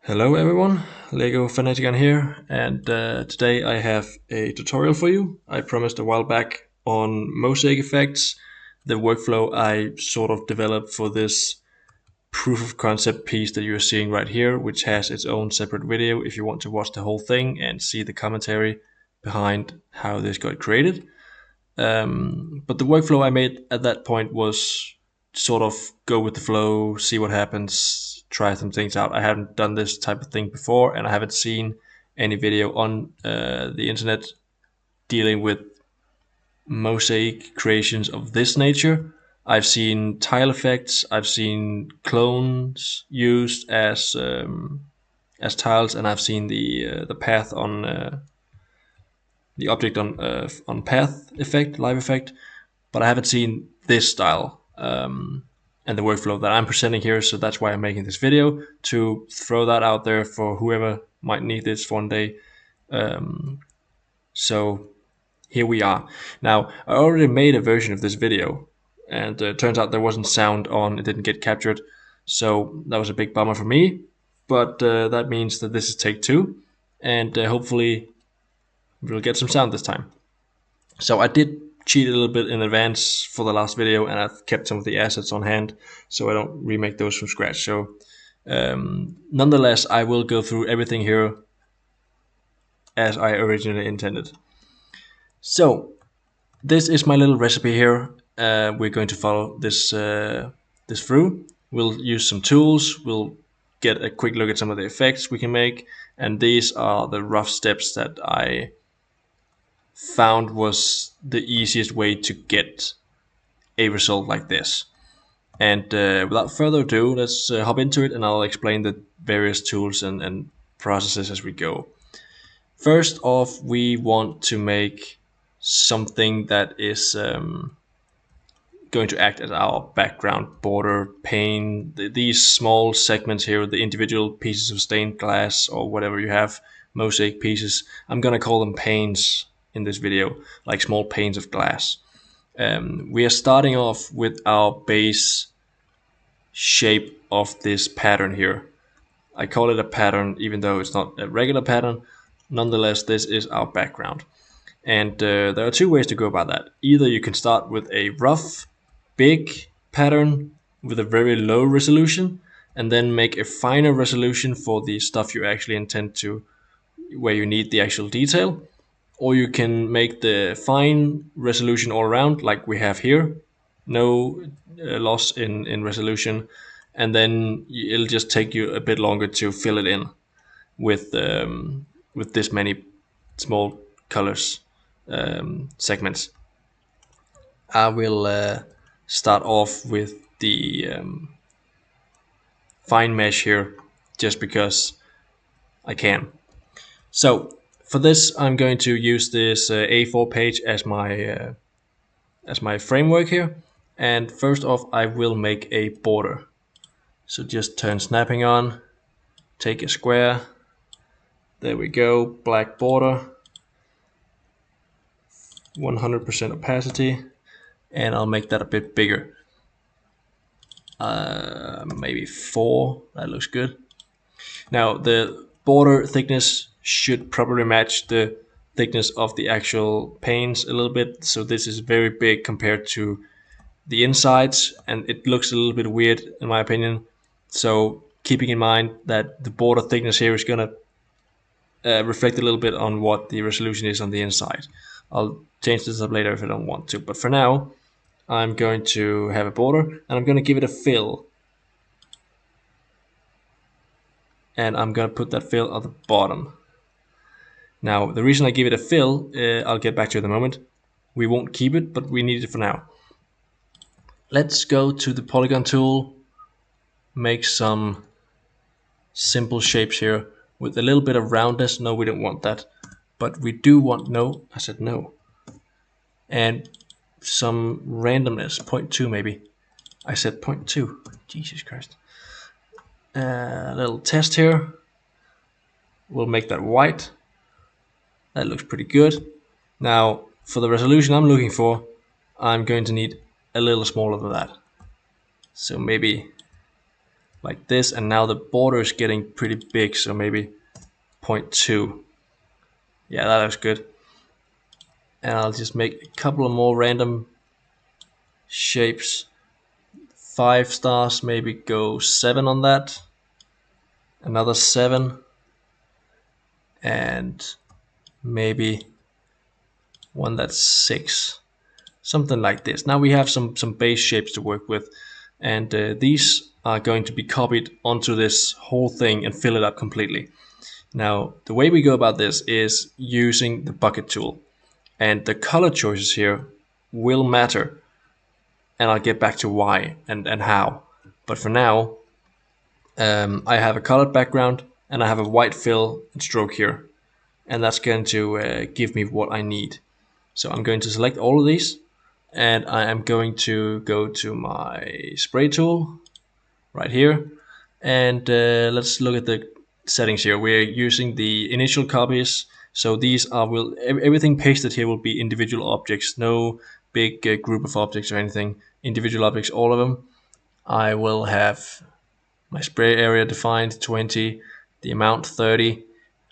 Hello everyone, legofanatikeren here, and today I have a tutorial for you. I promised a while back on mosaic effects, the workflow I sort of developed for this proof of concept piece that you're seeing right here, which has its own separate video if you want to watch the whole thing and see the commentary behind how this got created. But the workflow I made at that point was sort of go with the flow, see what happens, try some things out. I haven't done this type of thing before, and I haven't seen any video on the internet dealing with mosaic creations of this nature. I've seen tile effects, I've seen clones used as tiles, and I've seen the path on the object on path effect, live effect, but I haven't seen this style and the workflow that I'm presenting here. So that's why I'm making this video, to throw that out there for whoever might need this one day. So here we are. Now, I already made a version of this video, and it turns out there wasn't sound on, it didn't get captured. So that was a big bummer for me, but that means that this is take two, and hopefully we'll get some sound this time. So I did cheat a little bit in advance for the last video, and I've kept some of the assets on hand so I don't remake those from scratch. So nonetheless, I will go through everything here as I originally intended. So this is my little recipe here. We're going to follow this through. We'll use some tools. We'll get a quick look at some of the effects we can make, and these are the rough steps that I found was the easiest way to get a result like this. And without further ado, let's hop into it, and I'll explain the various tools and processes as we go. First off, we want to make something that is going to act as our background, border, pane, these small segments here, the individual pieces of stained glass or whatever you have, mosaic pieces. I'm gonna call them panes in this video, like small panes of glass. We are starting off with our base shape of this pattern here. I call it a pattern even though it's not a regular pattern. Nonetheless, this is our background. And there are two ways to go about that. Either you can start with a rough, big pattern with a very low resolution, and then make a finer resolution for the stuff you actually intend to, where you need the actual detail. Or you can make the fine resolution all around, like we have here, no loss in resolution, and then it'll just take you a bit longer to fill it in with this many small colors segments. I will start off with the fine mesh here, just because I can. So for this, I'm going to use this A4 page as my framework here. And first off, I will make a border. So just turn snapping on, take a square. There we go, black border, 100% opacity, and I'll make that a bit bigger. Maybe 4, that looks good. Now the border thickness should probably match the thickness of the actual panes a little bit. So this is very big compared to the insides, and it looks a little bit weird in my opinion. So keeping in mind that the border thickness here is gonna reflect a little bit on what the resolution is on the inside. I'll change this up later if I don't want to, but for now I'm going to have a border, and I'm going to give it a fill. And I'm going to put that fill at the bottom. Now, the reason I give it a fill, I'll get back to in a moment. We won't keep it, but we need it for now. Let's go to the polygon tool, make some simple shapes here with a little bit of roundness. No, we don't want that, but we do want, no, I said no. And some randomness, 0.2 maybe. I said 0.2, Jesus Christ. A little test here. We'll make that white. That looks pretty good. Now, for the resolution I'm looking for, I'm going to need a little smaller than that. So maybe like this, and now the border is getting pretty big, so maybe 0.2. Yeah, that looks good. And I'll just make a couple of more random shapes. 5 stars, maybe go 7 on that. Another 7. And maybe one that's 6. Something like this. Now we have some base shapes to work with. And these are going to be copied onto this whole thing and fill it up completely. Now, the way we go about this is using the bucket tool. And the color choices here will matter. And I'll get back to why and how. But for now, I have a colored background and I have a white fill and stroke here. And that's going to give me what I need. So I'm going to select all of these. And I am going to go to my spray tool right here. And let's look at the settings here. We're using the initial copies. So these are everything pasted here will be individual objects, no big group of objects or anything. Individual objects, all of them. I will have my spray area defined 20, the amount 30.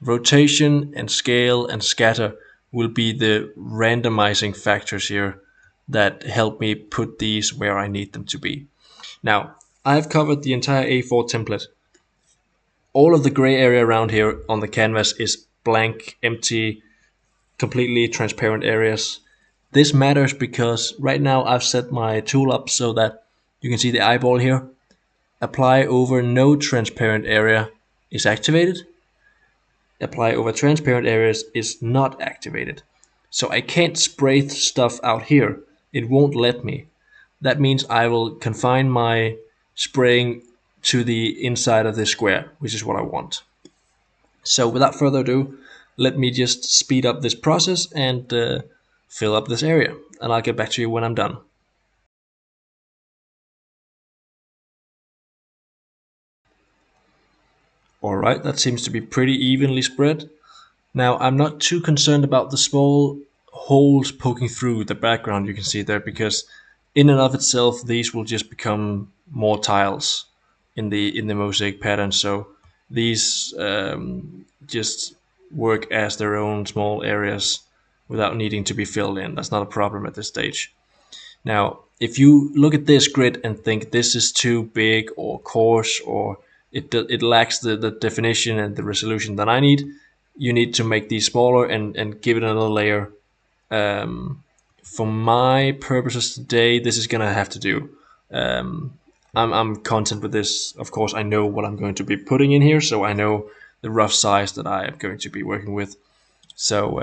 Rotation and scale and scatter will be the randomizing factors here that help me put these where I need them to be. Now, I've covered the entire A4 template. All of the gray area around here on the canvas is blank, empty, completely transparent areas. This matters because right now I've set my tool up so that you can see the eyeball here. Apply over no transparent area is activated. Apply over transparent areas is not activated. So I can't spray stuff out here. It won't let me. That means I will confine my spraying to the inside of this square, which is what I want. So without further ado, let me just speed up this process and fill up this area. And I'll get back to you when I'm done. Alright, that seems to be pretty evenly spread. Now, I'm not too concerned about the small holes poking through the background you can see there, because in and of itself, these will just become more tiles in the mosaic pattern. So these just work as their own small areas without needing to be filled in. That's not a problem at this stage. Now, if you look at this grid and think this is too big or coarse, or it lacks the definition and the resolution that I need, you need to make these smaller and give it another layer. For my purposes today, this is gonna have to do. I'm content with this. Of course, I know what I'm going to be putting in here, so I know the rough size that I am going to be working with. So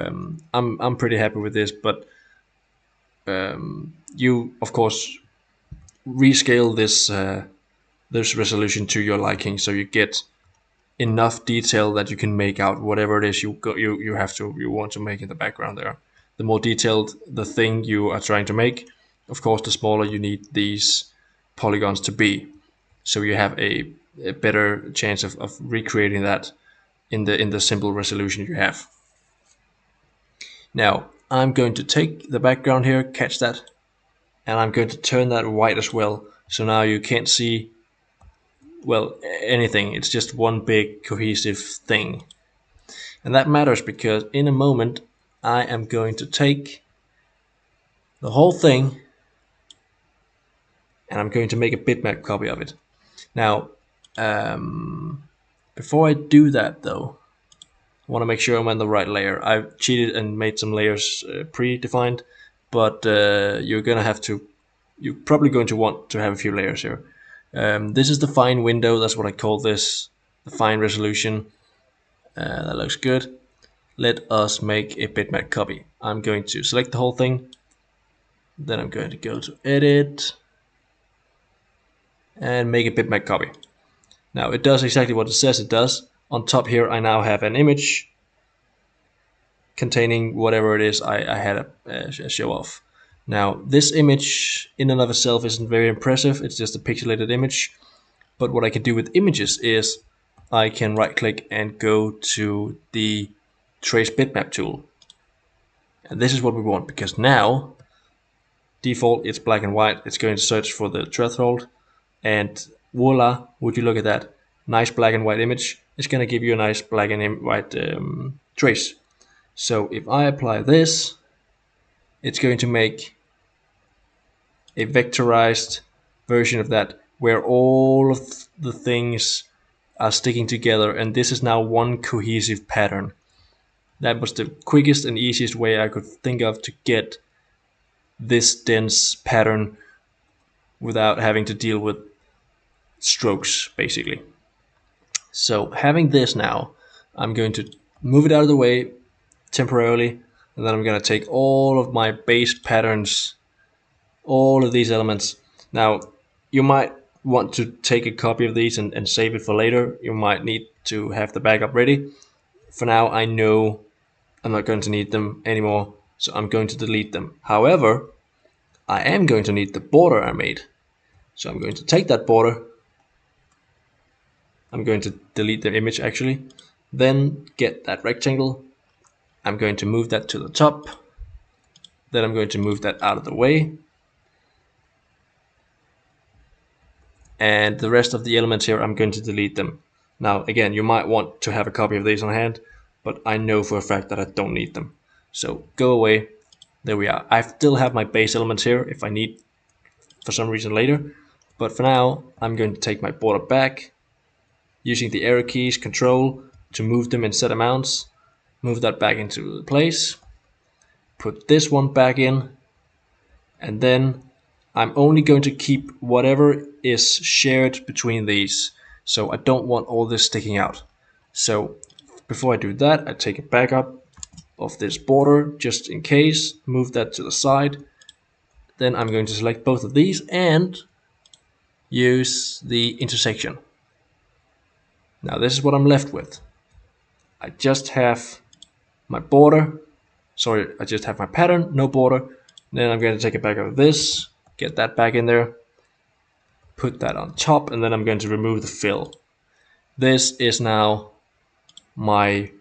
I'm pretty happy with this, but you of course rescale this resolution to your liking, so you get enough detail that you can make out whatever it is you want to make in the background there. The more detailed the thing you are trying to make, of course, the smaller you need these polygons to be, so you have a better chance of recreating that in the simple resolution you have. Now I'm going to take the background here, catch that, and I'm going to turn that white as well. So now you can't see, well, anything. It's just one big cohesive thing. And that matters because in a moment I am going to take the whole thing and I'm going to make a bitmap copy of it. Now, before I do that though, I want to make sure I'm on the right layer. I've cheated and made some layers predefined, but you're probably going to want to have a few layers here. This is the fine window, that's what I call this, the fine resolution. That looks good. Let us make a bitmap copy. I'm going to select the whole thing, then I'm going to go to edit and make a bitmap copy. Now it does exactly what it says it does. On top here I now have an image containing whatever it is I had a show off. Now this image in and of itself isn't very impressive, it's just a pixelated image, but what I can do with images is I can right click and go to the trace bitmap tool. And this is what we want, because now default it's black and white. It's going to search for the threshold, and voila, would you look at that? Nice black and white image. It's going to give you a nice black and white trace. So if I apply this, it's going to make a vectorized version of that where all of the things are sticking together, and this is now one cohesive pattern. That was the quickest and easiest way I could think of to get this dense pattern without having to deal with strokes, basically. So having this now, I'm going to move it out of the way temporarily, and then I'm going to take all of my base patterns, all of these elements. Now, you might want to take a copy of these and save it for later. You might need to have the backup ready. For now, I know I'm not going to need them anymore, so I'm going to delete them. However, I am going to need the border I made. So I'm going to take that border. I'm going to delete the image actually. Then get that rectangle. I'm going to move that to the top. Then I'm going to move that out of the way. And the rest of the elements here, I'm going to delete them. Now, again, you might want to have a copy of these on hand, but I know for a fact that I don't need them. So go away. There we are. I still have my base elements here if I need for some reason later. But for now, I'm going to take my border back, using the arrow keys, control, to move them in set amounts. Move that back into place. Put this one back in. And then I'm only going to keep whatever is shared between these. So I don't want all this sticking out. So before I do that, I take a backup of this border just in case. Move that to the side. Then I'm going to select both of these and use the intersection. Now this is what I'm left with. I just have my border. Sorry, I just have my pattern, no border. Then I'm going to take a backup of this, get that back in there, put that on top, and then I'm going to remove the fill. This is now my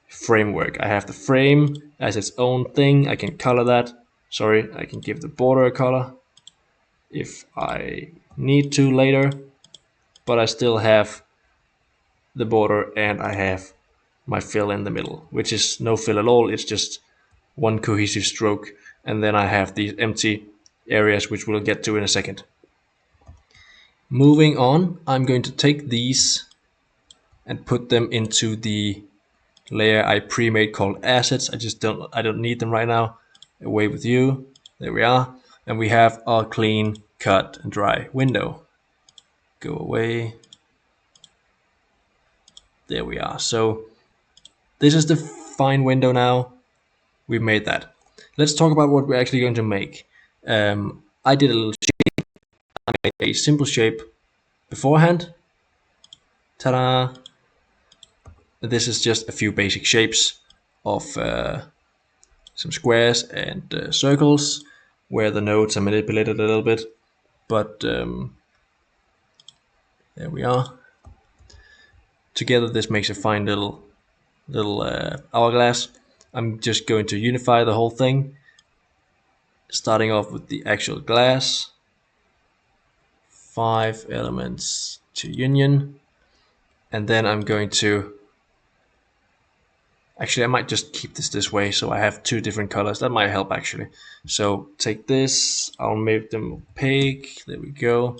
framework. I have the frame as its own thing. I can color that. Sorry, I can give the border a color if I need to later, but I still have the border and I have my fill in the middle, which is no fill at all. It's just one cohesive stroke, and then I have these empty areas, which we'll get to in a second. Moving on, I'm going to take these and put them into the layer I pre-made called assets. I don't need them right now. Away with you. There we are. And we have our clean, cut, and dry window. Go away. There we are. So this is the fine window now. We've made that. Let's talk about what we're actually going to make. I did a little shape. I made a simple shape beforehand. Ta-da! This is just a few basic shapes of some squares and circles where the nodes are manipulated a little bit. But there we are. Together this makes a fine little hourglass. I'm just going to unify the whole thing, starting off with the actual glass. 5 elements to union. And then I'm going to, actually I might just keep this way so I have 2 different colors. That might help actually. So take this, I'll make them opaque, there we go.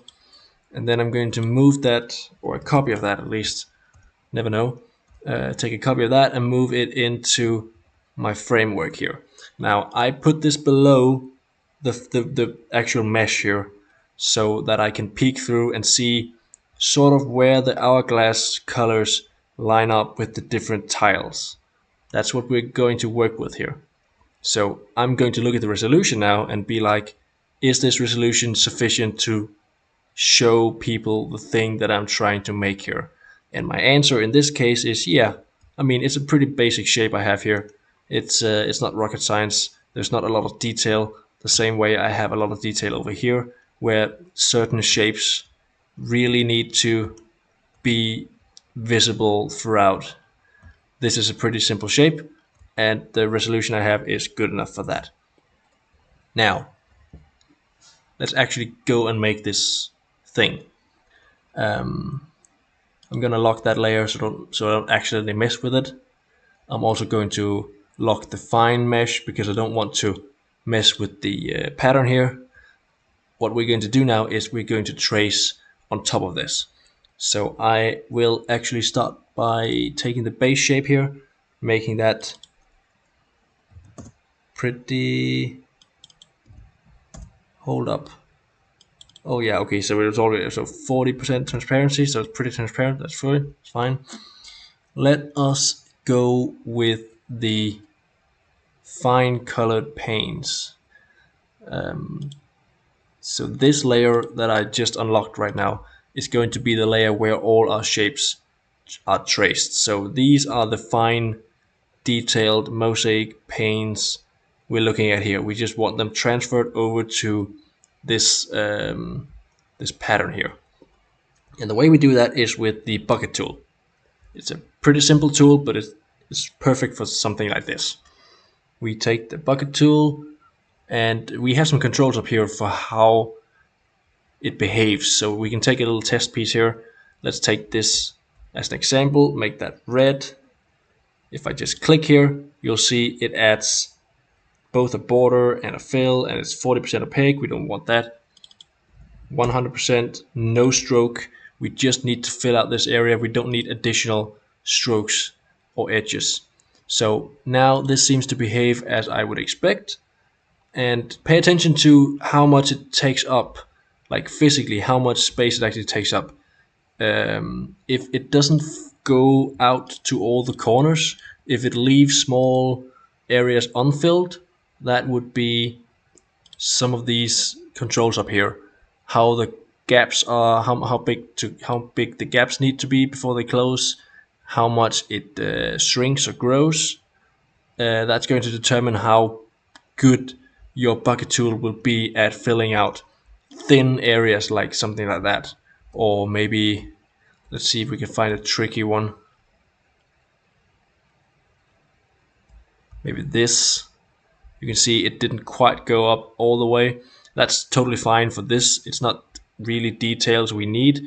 And then I'm going to move that, or a copy of that at least, never know. Take a copy of that and move it into my framework here. Now I put this below the actual mesh here so that I can peek through and see sort of where the hourglass colors line up with the different tiles. That's what we're going to work with here. So I'm going to look at the resolution now and be like, is this resolution sufficient to show people the thing that I'm trying to make here? And my answer in this case is yeah. I mean, it's a pretty basic shape I have here. It's not rocket science. There's not a lot of detail, the same way I have a lot of detail over here, where certain shapes really need to be visible throughout. This is a pretty simple shape, and the resolution I have is good enough for that. Now, let's actually go and make this thing. I'm going to lock that layer so I don't accidentally mess with it. I'm also going to lock the fine mesh because I don't want to mess with the pattern here. What we're going to do now is we're going to trace on top of this. So I will actually start by taking the base shape here, making that pretty, hold up. Oh yeah, okay, so it was already, so 40% transparency, so it's pretty transparent, that's fine, it's fine. Let us go with the fine colored paints. So this layer that I just unlocked right now is going to be the layer where all our shapes are traced. So these are the fine detailed mosaic paints we're looking at here. We just want them transferred over to this this pattern here. And the way we do that is with the bucket tool. It's a pretty simple tool, but it's perfect for something like this. We take the bucket tool and we have some controls up here for how it behaves. So we can take a little test piece here. Let's take this as an example, make that red. If I just click here, you'll see it adds both a border and a fill, and it's 40% opaque. We don't want that. 100% no stroke. We just need to fill out this area. We don't need additional strokes or edges. So now this seems to behave as I would expect. And pay attention to how much it takes up, like physically, how much space it actually takes up. If it doesn't go out to all the corners, if it leaves small areas unfilled, that would be some of these controls up here. How the gaps are, how big the gaps need to be before they close, how much it shrinks or grows. That's going to determine how good your bucket tool will be at filling out thin areas, like something like that. Or maybe, let's see if we can find a tricky one. Maybe this. You can see it didn't quite go up all the way. That's totally fine for this. It's not really details we need,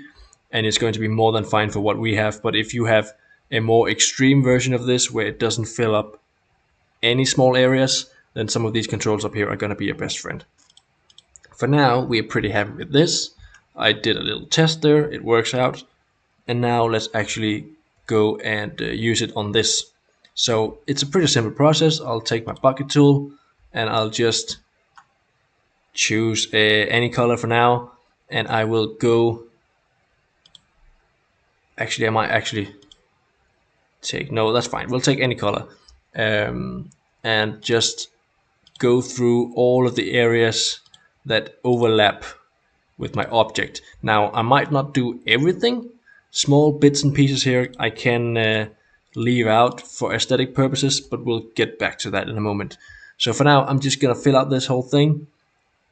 and it's going to be more than fine for what we have. But if you have a more extreme version of this where it doesn't fill up any small areas, then some of these controls up here are going to be your best friend. For now, we are pretty happy with this. I did a little test there, it works out. And now let's actually go and use it on this. So it's a pretty simple process. I'll take my bucket tool and I'll just choose any color for now, and I will go. Actually, I might actually take, no, that's fine. We'll take any color and just go through all of the areas that overlap with my object. Now, I might not do everything. Small bits and pieces here I can leave out for aesthetic purposes, but we'll get back to that in a moment. So for now, I'm just gonna fill out this whole thing,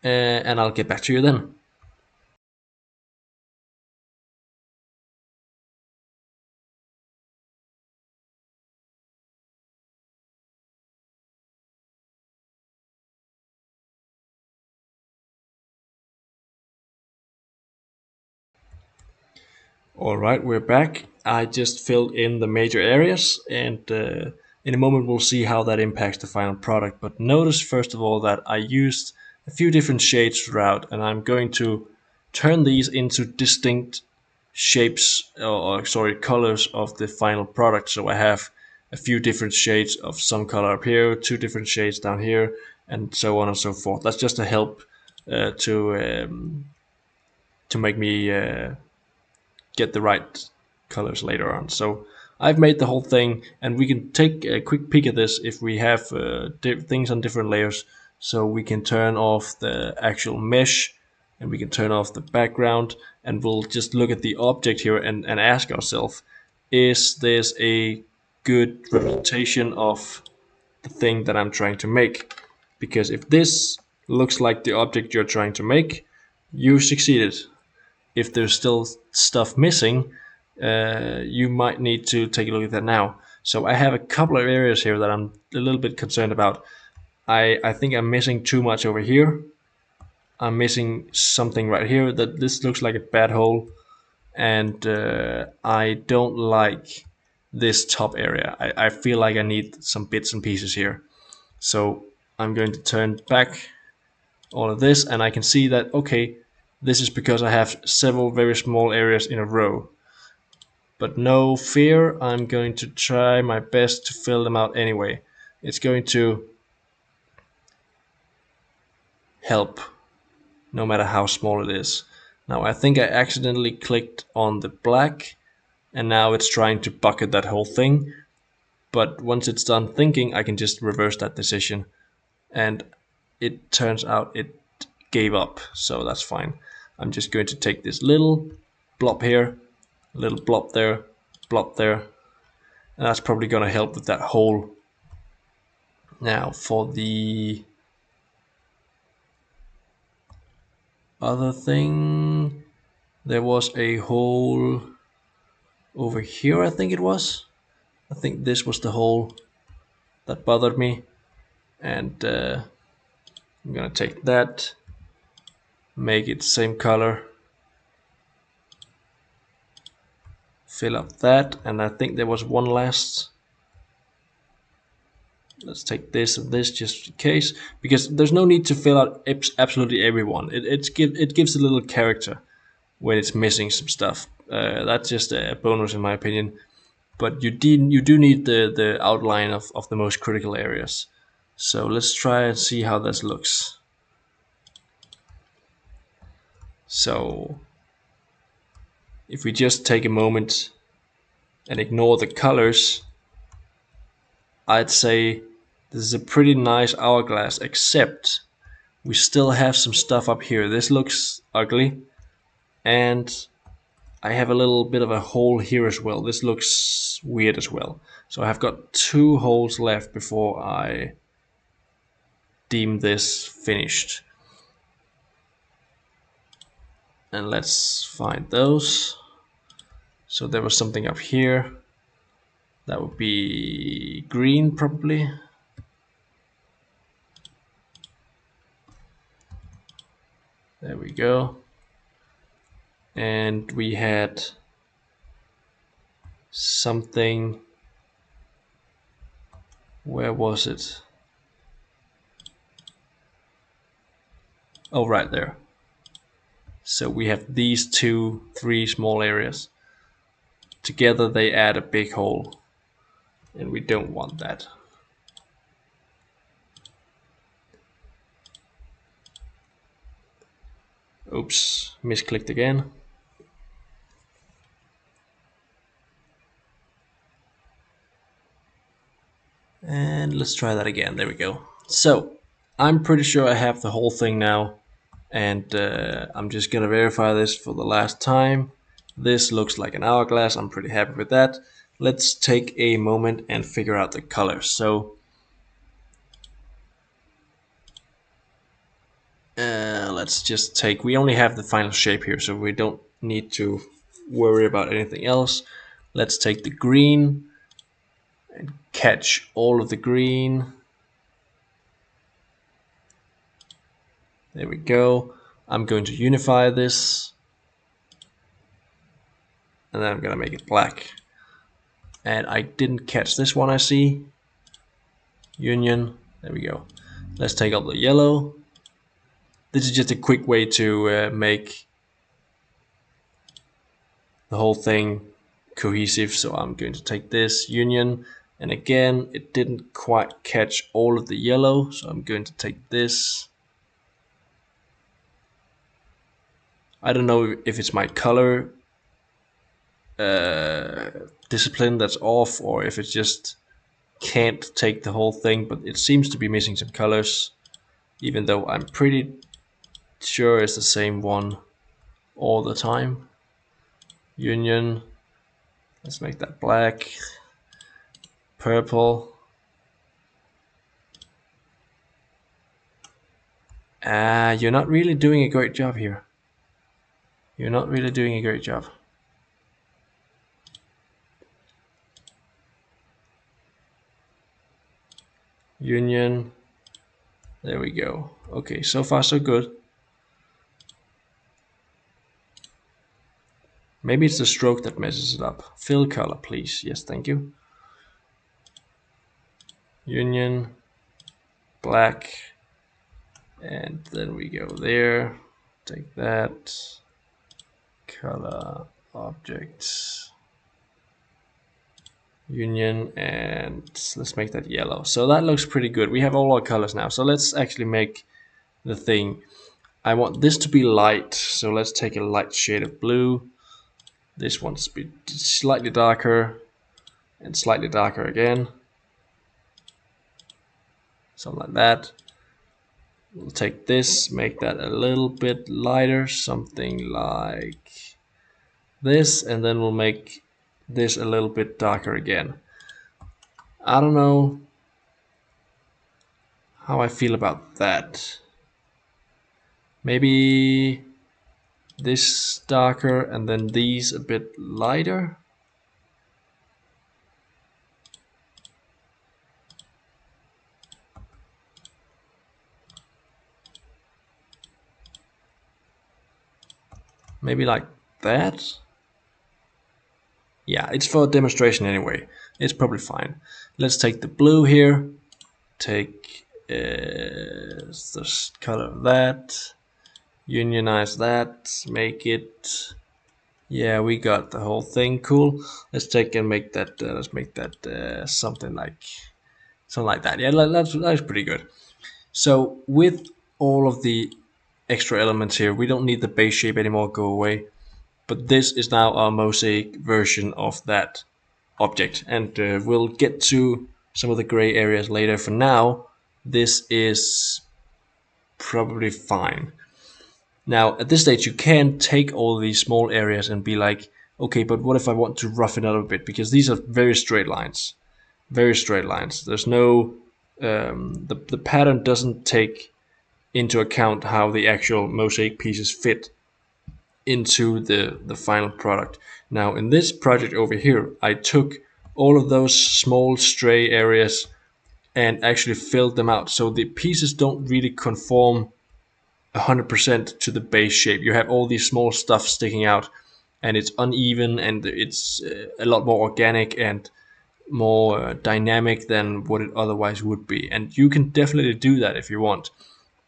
and I'll get back to you then. All right, we're back. I just filled in the major areas, and in a moment we'll see how that impacts the final product. But notice first of all that I used a few different shades throughout, and I'm going to turn these into distinct shapes, or sorry, colors of the final product. So I have a few different shades of some color up here, two different shades down here, and so on and so forth. That's just to help to make me get the right colors later on. So I've made the whole thing, and we can take a quick peek at this if we have things on different layers. So we can turn off the actual mesh, and we can turn off the background, and we'll just look at the object here and ask ourselves, is this a good representation of the thing that I'm trying to make? Because if this looks like the object you're trying to make, you succeeded. If there's still stuff missing, you might need to take a look at that now. So I have a couple of areas here that I'm a little bit concerned about. I think I'm missing too much over here. I'm missing something right here. That this looks like a bad hole, and I don't like this top area. I feel like I need some bits and pieces here. So I'm going to turn back all of this, and I can see that, okay, this is because I have several very small areas in a row. But no fear, I'm going to try my best to fill them out anyway. It's going to help no matter how small it is. Now I think I accidentally clicked on the black, and now it's trying to bucket that whole thing. But once it's done thinking, I can just reverse that decision, and it turns out it gave up, so that's fine. I'm just going to take this little blob here, little blob there, and that's probably going to help with that hole. Now for the other thing, there was a hole over here, I think it was. I think this was the hole that bothered me, and I'm gonna take that, make it same color, fill up that, and I think there was one last. Let's take this and this just in case, because there's no need to fill out absolutely everyone. It gives a little character when it's missing some stuff. That's just a bonus in my opinion. But you do need the outline of the most critical areas. So let's try and see how this looks. So if we just take a moment and ignore the colors, I'd say this is a pretty nice hourglass, except we still have some stuff up here. This looks ugly, and I have a little bit of a hole here as well. This looks weird as well. So I have got 2 holes left before I deem this finished. And let's find those. So there was something up here. That would be green probably. There we go. And we had something. Where was it? Oh, right there. So we have these 3 small areas. Together they add a big hole, and we don't want that. Oops, misclicked again. And let's try that again. There we go. So I'm pretty sure I have the whole thing now, and I'm just gonna verify this for the last time. This looks like an hourglass. I'm pretty happy with that. Let's take a moment and figure out the colors. So let's just take, we only have the final shape here, so we don't need to worry about anything else. Let's take the green and catch all of the green. There we go. I'm going to unify this, and then I'm gonna make it black. And I didn't catch this one, I see. Union, there we go. Let's take out the yellow. This is just a quick way to make the whole thing cohesive. So I'm going to take this union, and again, it didn't quite catch all of the yellow. So I'm going to take this. I don't know if it's my color discipline that's off, or if it's just can't take the whole thing, but it seems to be missing some colors, even though I'm pretty sure it's the same one all the time. Union, let's make that black, purple. You're not really doing a great job here. You're not really doing a great job. Union, there we go. Okay, so far so good. Maybe it's the stroke that messes it up. Fill color, please. Yes, thank you. Union, black, and then we go there. Take that. Color, objects, union, and let's make that yellow. So that looks pretty good. We have all our colors now. So let's actually make the thing. I want this to be light. So let's take a light shade of blue. This wants to be slightly darker and slightly darker again. Something like that. We'll take this, make that a little bit lighter, something like this, and then we'll make this a little bit darker again. I don't know how I feel about that. Maybe this darker and then these a bit lighter. Maybe like that. Yeah, it's for a demonstration anyway. It's probably fine. Let's take the blue here. Take the color of that. Unionize that. Make it. Yeah, we got the whole thing. Cool. Let's take and make that. Let's make that something like that. Yeah, that's pretty good. So with all of the extra elements here, we don't need the base shape anymore. Go away. But this is now our mosaic version of that object, and we'll get to some of the gray areas later. For now, this is probably fine. Now, at this stage, you can take all these small areas and be like, okay, but what if I want to roughen it up a bit? Because these are very straight lines. Very straight lines. There's no... the pattern doesn't take into account how the actual mosaic pieces fit into the final product. Now, in this project over here, I took all of those small stray areas and actually filled them out. So the pieces don't really conform 100% to the base shape. You have all these small stuff sticking out, and it's uneven, and it's a lot more organic and more dynamic than what it otherwise would be. And you can definitely do that if you want,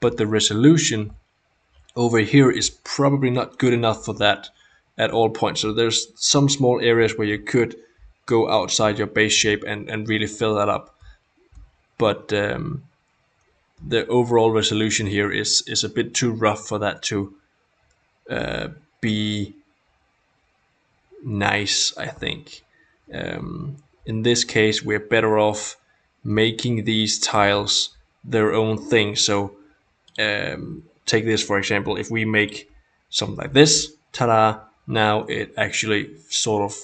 but the resolution over here is probably not good enough for that at all points. So there's some small areas where you could go outside your base shape and really fill that up, but the overall resolution here is a bit too rough for that to be nice, I think. In this case, we're better off making these tiles their own thing. So take this for example. If we make something like this, ta-da, now it actually sort of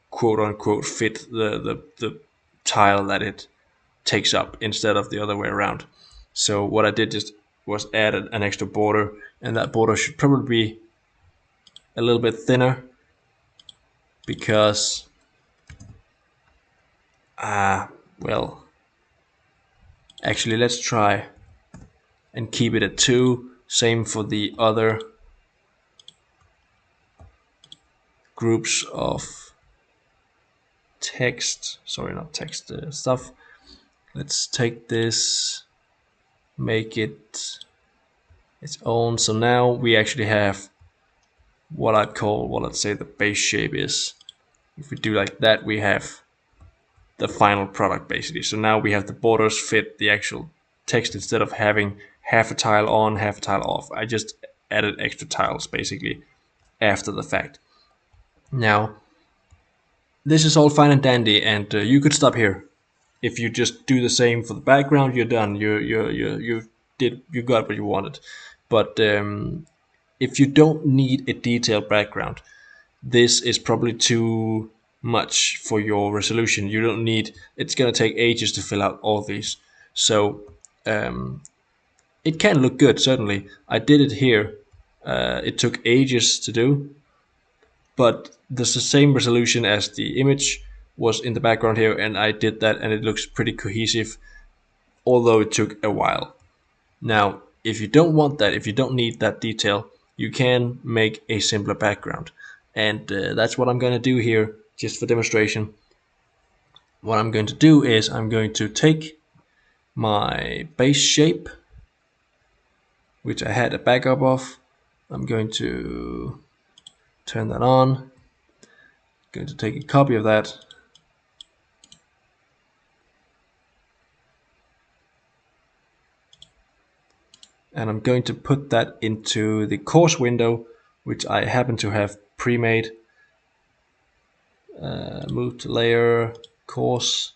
quote unquote fit the tile that it takes up instead of the other way around. So what I did just was add an extra border, and that border should probably be a little bit thinner because well, actually let's try and keep it at 2. Same for the other groups of text, sorry, not text, stuff. Let's take this, make it its own. So now we actually have what I'd call, well, let's say the base shape is. If we do like that, we have the final product basically. So now we have the borders fit the actual text instead of having half a tile on, half a tile off. I just added extra tiles basically after the fact. Now, this is all fine and dandy, and you could stop here. If you just do the same for the background, you're done. You got what you wanted. But if you don't need a detailed background, this is probably too much for your resolution. You don't need, it's gonna take ages to fill out all these. So it can look good, certainly. I did it here. It took ages to do, but there's the same resolution as the image was in the background here, and I did that, and it looks pretty cohesive, although it took a while. Now, if you don't want that, if you don't need that detail, you can make a simpler background. And that's what I'm going to do here, just for demonstration. What I'm going to do is I'm going to take my base shape, which I had a backup of. I'm going to turn that on. Going to take a copy of that. And I'm going to put that into the course window, which I happen to have pre-made. Move to layer, course.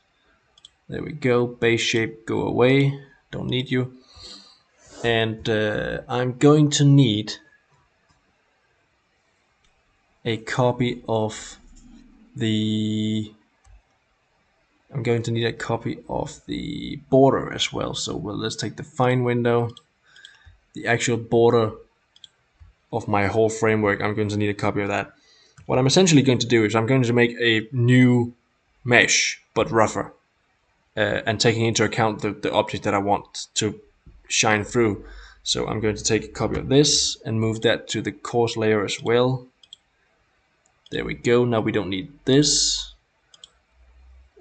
There we go. Base shape, go away. Don't need you. And I'm going to need a copy of the border as well. So let's take the fine window, the actual border of my whole framework. I'm going to need a copy of that. What I'm essentially going to do is I'm going to make a new mesh, but rougher, and taking into account the object that I want to shine through. So I'm going to take a copy of this and move that to the coarse layer as well. There we go. Now we don't need this,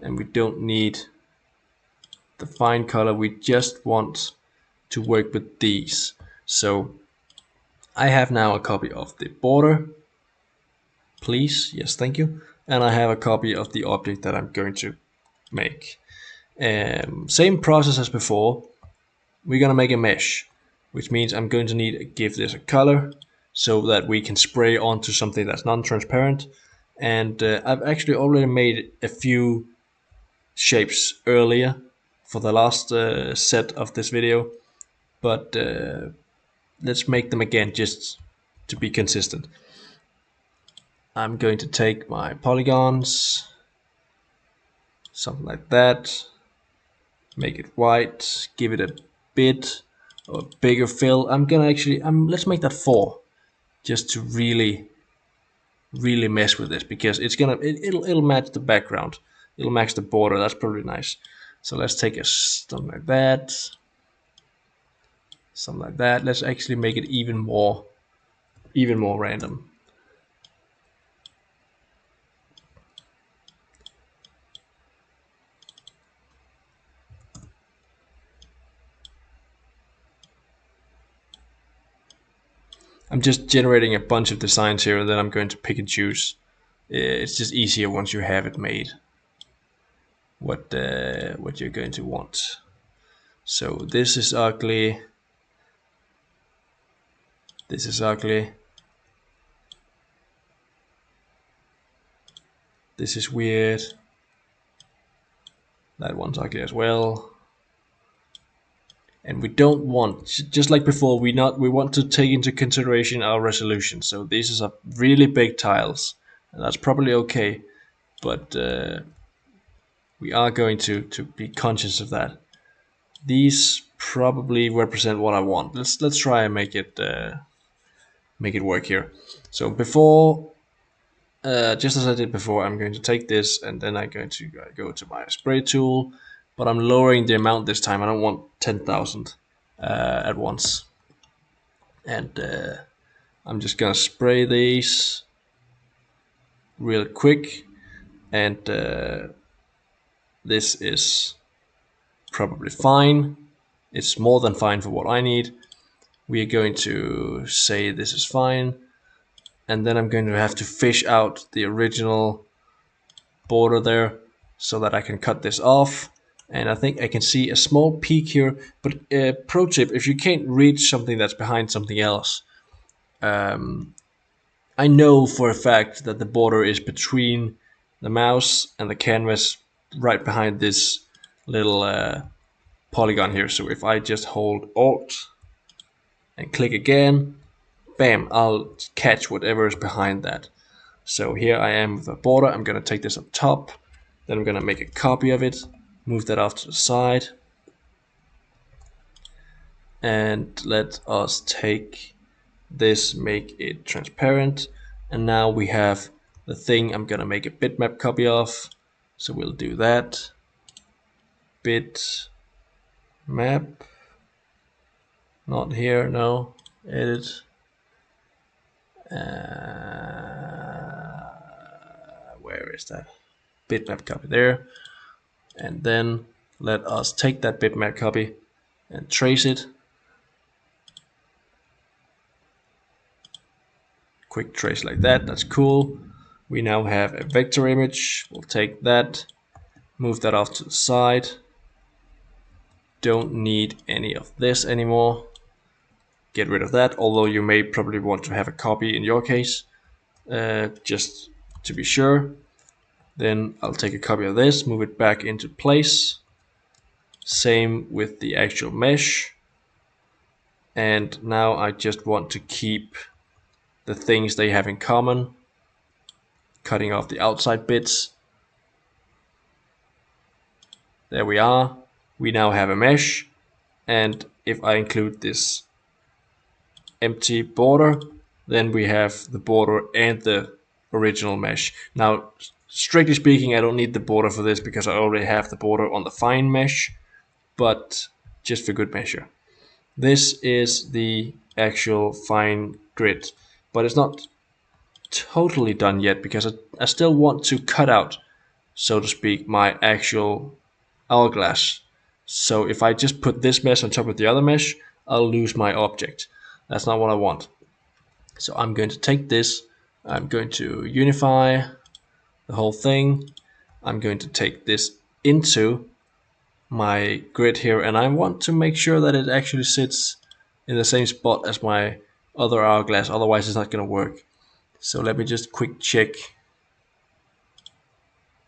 and we don't need the fine color. We just want to work with these. So I have now a copy of the border. Please, yes, thank you. And I have a copy of the object that I'm going to make. Same process as before. We're going to make a mesh, which means I'm going to need to give this a color so that we can spray onto something that's non-transparent. And I've actually already made a few shapes earlier for the last set of this video, but let's make them again just to be consistent. I'm going to take my polygons, something like that, make it white, give it a bit of bigger fill. Let's make that 4, just to really mess with this, because it'll match the background, it'll match the border. That's probably nice. So let's take something like that, something like that. Let's actually make it even more random. I'm just generating a bunch of designs here, and then I'm going to pick and choose. It's just easier once you have it made, what you're going to want. So this is ugly. This is ugly. This is weird. That one's ugly as well. And we don't want, just like before, we want to take into consideration our resolution. So these are really big tiles, and that's probably okay, but we are going to be conscious of that. These probably represent what I want. Let's try and make it work here. So before, just as I did before, I'm going to take this, and then I'm going to go to my spray tool, but I'm lowering the amount this time. I don't want 10,000 at once. And I'm just gonna spray these real quick, and this is probably fine. It's more than fine for what I need. We are going to say this is fine, and then I'm going to have to fish out the original border there so that I can cut this off. And I think I can see a small peak here, but pro tip, if you can't reach something that's behind something else, I know for a fact that the border is between the mouse and the canvas, right behind this little polygon here. So if I just hold Alt and click again, bam, I'll catch whatever is behind that. So here I am with the border. I'm going to take this up top, then I'm going to make a copy of it, move that off to the side, and let us take this, make it transparent, and now we have the thing I'm going to make a bitmap copy of. So we'll do that. Bitmap, not here, no, edit. where is that? Bitmap copy there. And then let us take that bitmap copy and trace it. Quick trace like that, that's cool. We now have a vector image. We'll take that, move that off to the side. Don't need any of this anymore. Get rid of that, although you may probably want to have a copy in your case, just to be sure. Then I'll take a copy of this, move it back into place. Same with the actual mesh. And now I just want to keep the things they have in common, cutting off the outside bits. There we are. We now have a mesh, and if I include this empty border, then we have the border and the original mesh. Now, strictly speaking, I don't need the border for this because I already have the border on the fine mesh, but just for good measure. This is the actual fine grid, but it's not totally done yet because I still want to cut out, so to speak, my actual hourglass. So if I just put this mesh on top of the other mesh, I'll lose my object. That's not what I want. So I'm going to take this, I'm going to unify the whole thing. I'm going to take this into my grid here, and I want to make sure that it actually sits in the same spot as my other hourglass, otherwise it's not going to work. So let me just quick check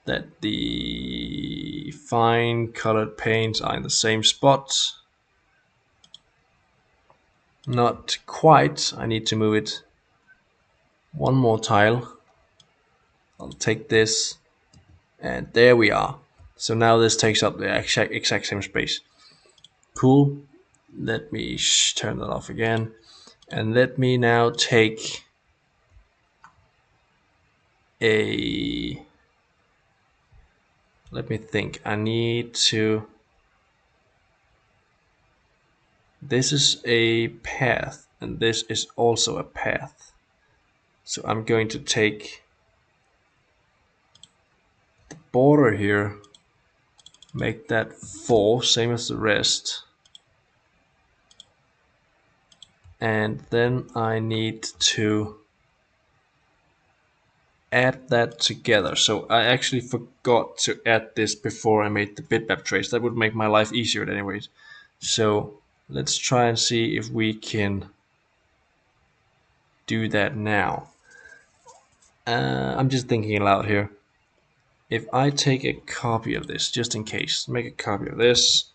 that the fine colored paints are in the same spot. Not quite, I need to move it one more tile. I'll take this, and there we are. So now this takes up the exact same space. Cool. Let me turn that off again. And let me now take a... Let me think. I need to... This is a path, and this is also a path. So I'm going to take the border here, make that 4, same as the rest. And then I need to add that together. So I actually forgot to add this before I made the bitmap trace. That would make my life easier anyways. So let's try and see if we can do that now. I'm just thinking aloud here. If I take a copy of this, just in case, make a copy of this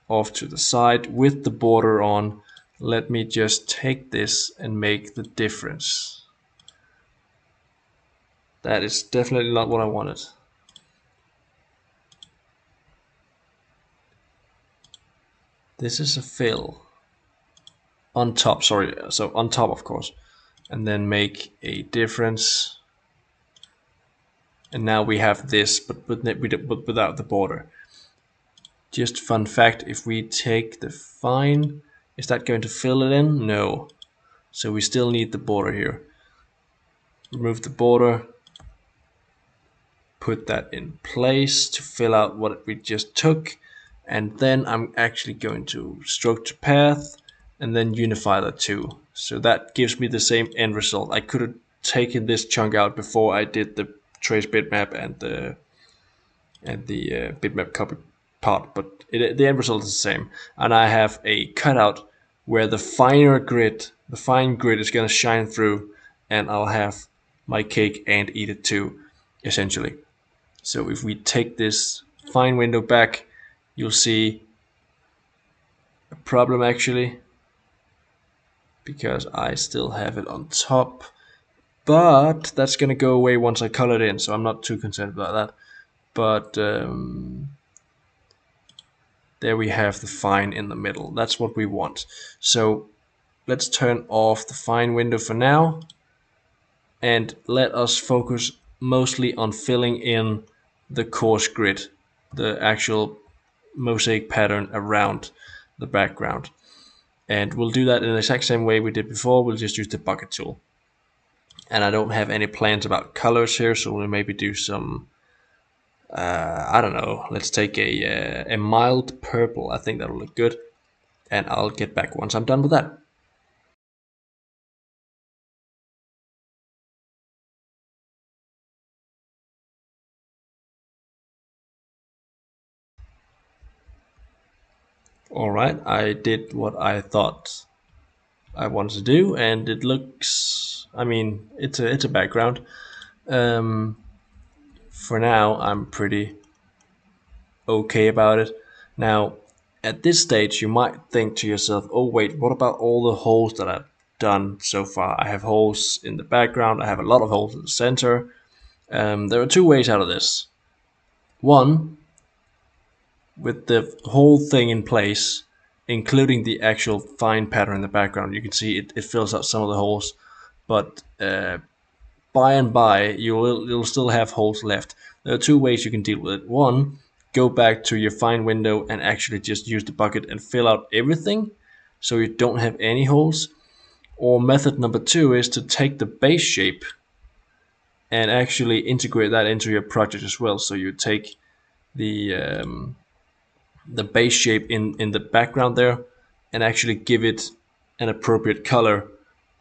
off to the side with the border on, let me just take this and make the difference. That is definitely not what I wanted. This is a fill. On top, sorry, so on top of course. And then make a difference. And now we have this, but without the border. Just fun fact, if we take the fine, is that going to fill it in? No. So we still need the border here. Remove the border. Put that in place to fill out what we just took. And then I'm actually going to stroke to path and then unify the two. So that gives me the same end result. I could have taken this chunk out before I did the trace bitmap and the bitmap copy part, but the end result is the same. And I have a cutout where the fine grid is going to shine through, and I'll have my cake and eat it too, essentially. So if we take this fine window back, you'll see a problem actually, because I still have it on top, but that's going to go away once I color it in, so I'm not too concerned about that. But there we have the fine in the middle. That's what we want. So let's turn off the fine window for now, and let us focus mostly on filling in the coarse grid, the actual mosaic pattern around the background. And we'll do that in the exact same way we did before. We'll just use the bucket tool. And I don't have any plans about colors here, so we'll maybe do some, I don't know, let's take a mild purple. I think that'll look good. And I'll get back once I'm done with that. Alright, I did what I thought I wanted to do, and it looks, I mean, it's a background. Um, for now, I'm pretty okay about it. Now, at this stage, you might think to yourself, oh wait, what about all the holes that I've done so far? I have holes in the background, I have a lot of holes in the center. There are two ways out of this. One, with the whole thing in place, including the actual fine pattern in the background, you can see it fills out some of the holes, but by and by you'll still have holes left. There are two ways you can deal with it. One, go back to your fine window and actually just use the bucket and fill out everything so you don't have any holes. Or method number two is to take the base shape and actually integrate that into your project as well. So you take the base shape in the background there and actually give it an appropriate color,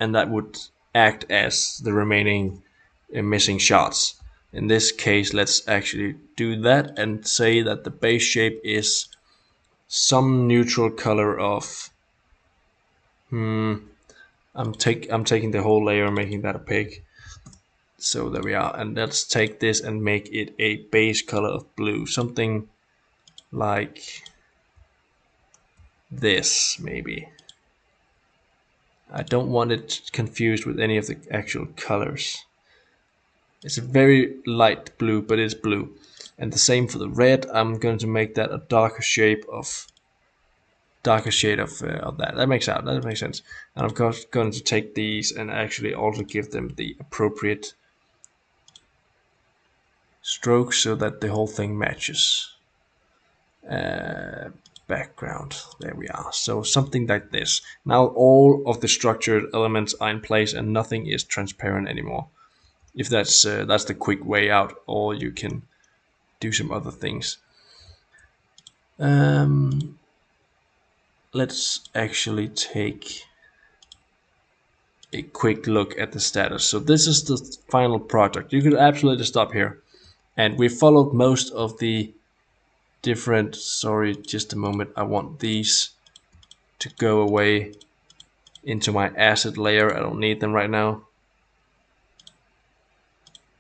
and that would act as the remaining missing shots. In this case, let's actually do that and say that the base shape is some neutral color of I'm taking the whole layer and making that opaque. So there we are, and let's take this and make it a base color of blue, something like this maybe. I don't want it confused with any of the actual colors. It's a very light blue, but it's blue. And the same for the red. I'm going to make that a darker shade of that. That makes sense. And of course, going to take these and actually also give them the appropriate strokes so that the whole thing matches. Background. There we are. So something like this. Now all of the structured elements are in place and nothing is transparent anymore. If that's the quick way out, or you can do some other things. Let's actually take a quick look at the status. So this is the final project. You could absolutely stop here, and we followed most of the different. Sorry, just a moment. I want these to go away into my asset layer. I don't need them right now.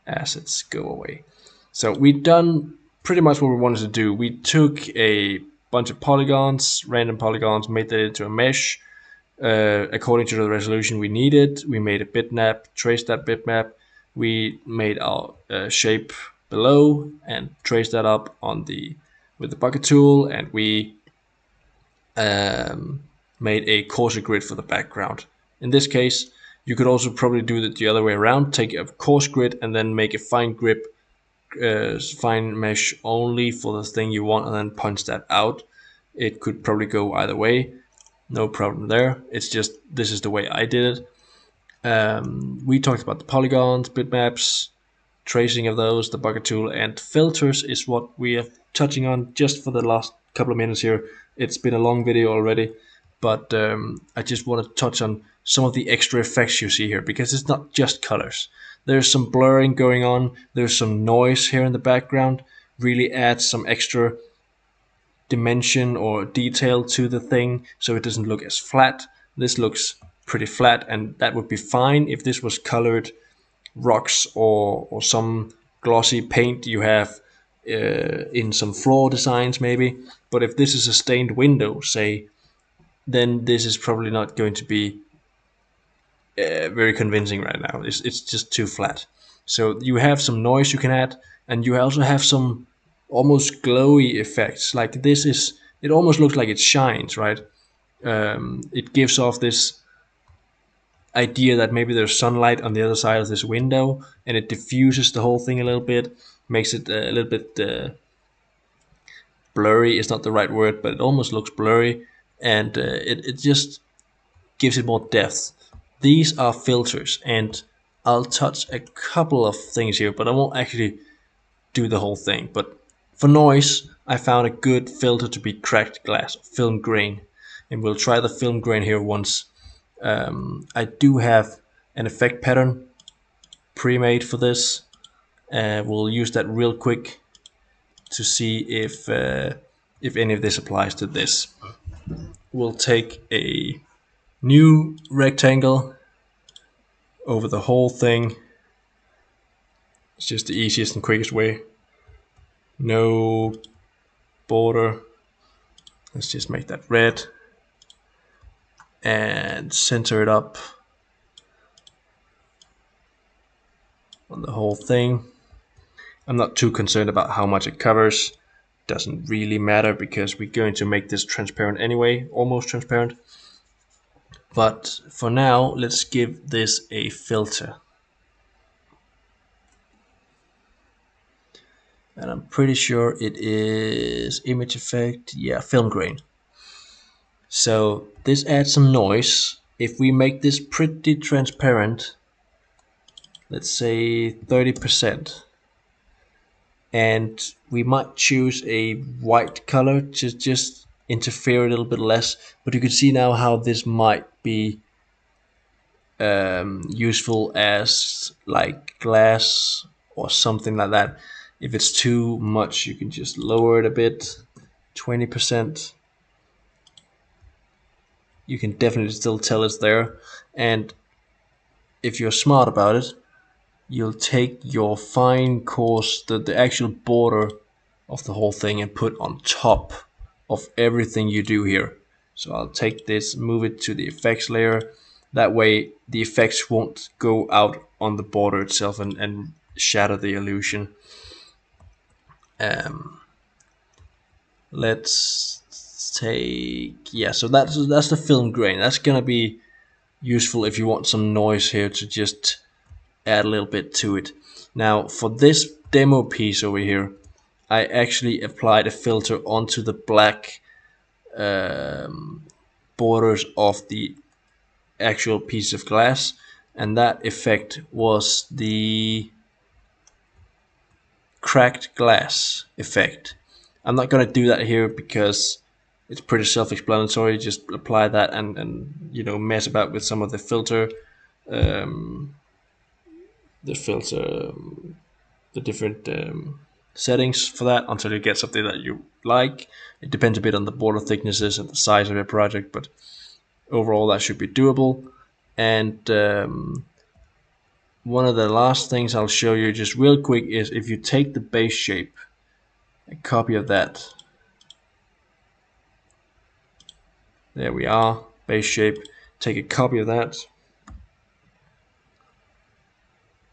Assets go away. So we've done pretty much what we wanted to do. We took a bunch of polygons, random polygons, made that into a mesh according to the resolution we needed. We made a bitmap, traced that bitmap. We made our shape below and traced that up on with the bucket tool, and we made a coarser grid for the background. In this case, you could also probably do it the other way around. Take a coarse grid and then make a fine grip, fine mesh only for the thing you want, and then punch that out. It could probably go either way. No problem there. It's just this is the way I did it. We talked about the polygons, bitmaps, tracing of those, the bucket tool, and filters is what we are touching on just for the last couple of minutes here. It's been a long video already, but I just want to touch on some of the extra effects you see here, because it's not just colors. There's some blurring going on, there's some noise here in the background, really adds some extra dimension or detail to the thing so it doesn't look as flat. This looks pretty flat, and that would be fine if this was colored rocks or some glossy paint you have in some floor designs maybe. But if this is a stained window, say, then this is probably not going to be very convincing right now. It's just too flat. So you have some noise you can add, and you also have some almost glowy effects. Like this is, it almost looks like it shines, right? It gives off this idea that maybe there's sunlight on the other side of this window, and it diffuses the whole thing a little bit, makes it a little bit blurry. Is not the right word, but it almost looks blurry, and it just gives it more depth. These are filters, and I'll touch a couple of things here, but I won't actually do the whole thing. But for noise, I found a good filter to be cracked glass, film grain. And we'll try the film grain here once. I do have an effect pattern pre-made for this. We'll use that real quick to see if any of this applies to this. We'll take a new rectangle over the whole thing. It's just the easiest and quickest way. No border. Let's just make that red and center it up on the whole thing. I'm not too concerned about how much it covers. Doesn't really matter because we're going to make this transparent anyway, almost transparent. But for now, let's give this a filter. And I'm pretty sure it is image effect, yeah, film grain. So this adds some noise. If we make this pretty transparent, let's say 30%, and we might choose a white color to just interfere a little bit less, but you can see now how this might be useful as like glass or something like that. If it's too much, you can just lower it a bit, 20%. You can definitely still tell it's there. And if you're smart about it, you'll take your fine coarse, the actual border of the whole thing, and put on top of everything you do here. So I'll take this, move it to the effects layer. That way the effects won't go out on the border itself and shatter the illusion. Let's take, yeah, so that's the film grain. That's gonna be useful if you want some noise here to just add a little bit to it. Now for this demo piece over here, I actually applied a filter onto the black borders of the actual piece of glass, and that effect was the cracked glass effect. I'm not going to do that here because it's pretty self-explanatory. Just apply that and you know, mess about with some of the filter, the different settings for that until you get something that you like. It depends a bit on the border thicknesses and the size of your project, but overall that should be doable. And one of the last things I'll show you just real quick is if you take the base shape, a copy of that. There we are, base shape. Take a copy of that,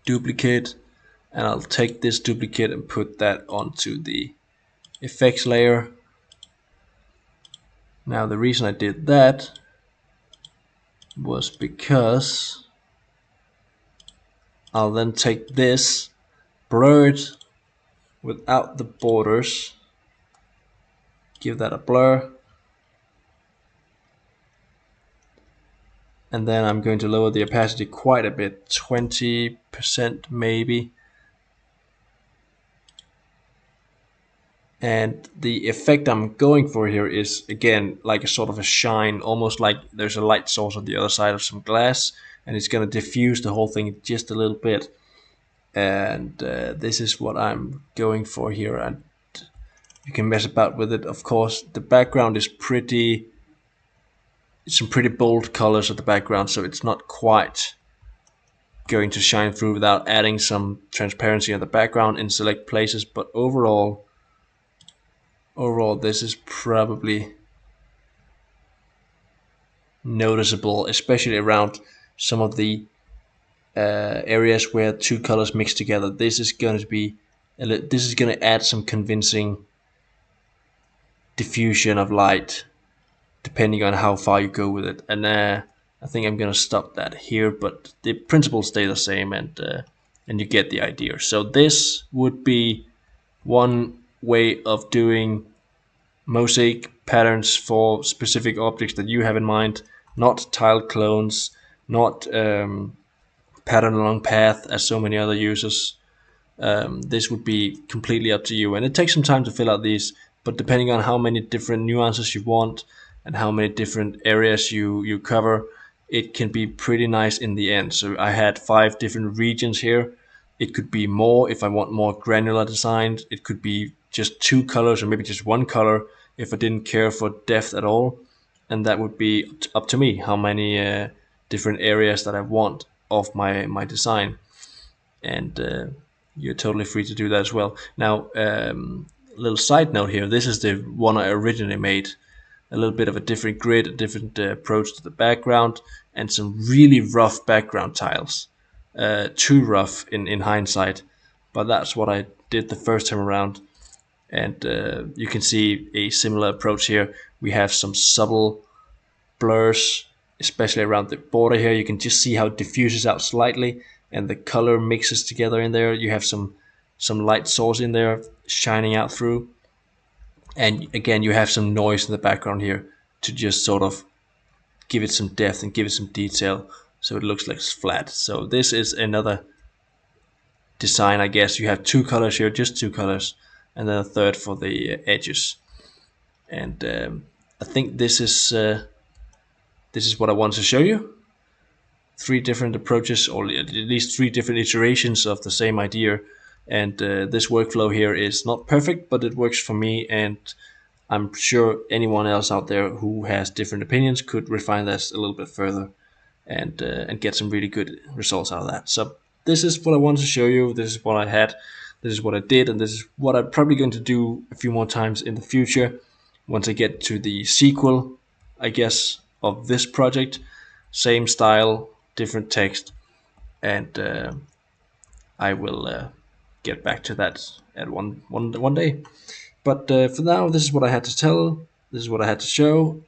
duplicate, and I'll take this duplicate and put that onto the effects layer. Now the reason I did that was because I'll then take this, blur it without the borders, give that a blur, and then I'm going to lower the opacity quite a bit, 20% maybe. And the effect I'm going for here is, again, like a sort of a shine, almost like there's a light source on the other side of some glass, and it's going to diffuse the whole thing just a little bit. And this is what I'm going for here, and you can mess about with it. Of course, the background is some pretty bold colors at the background, so it's not quite going to shine through without adding some transparency in the background in select places. But overall this is probably noticeable, especially around some of the areas where two colors mix together. This is going to add some convincing diffusion of light depending on how far you go with it. And I think I'm going to stop that here, but the principles stay the same, and you get the idea. So this would be one way of doing mosaic patterns for specific objects that you have in mind, not tiled clones, not pattern along path as so many other users. This would be completely up to you, and it takes some time to fill out these, but depending on how many different nuances you want and how many different areas you cover, it can be pretty nice in the end. So I had 5 different regions here. It could be more if I want more granular design. It could be just 2 colors or maybe just 1 color if I didn't care for depth at all, and that would be up to me how many different areas that I want of my design. And you're totally free to do that as well. Now, little side note here, this is the one I originally made. A little bit of a different grid, a different approach to the background, and some really rough background tiles. Too rough in hindsight, but that's what I did the first time around. And you can see a similar approach here. We have some subtle blurs, especially around the border here. You can just see how it diffuses out slightly and the color mixes together in there. You have some light source in there shining out through. And again, you have some noise in the background here to just sort of give it some depth and give it some detail so it looks like it's flat. So this is another design, I guess. You have 2 colors here, just 2 colors, and then a third for the edges. And I think this is what I want to show you. 3 different approaches, or at least 3 different iterations of the same idea. And this workflow here is not perfect, but it works for me, and I'm sure anyone else out there who has different opinions could refine this a little bit further and get some really good results out of that. So this is what I wanted to show you. This is what I had. This is what I did, and this is what I'm probably going to do a few more times in the future once I get to the sequel, I guess, of this project. Same style, different text, and I will get back to that at one day. But for now, this is what I had to tell. This is what I had to show.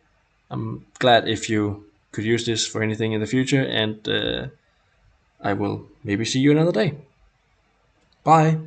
I'm glad if you could use this for anything in the future, and I will maybe see you another day. Bye.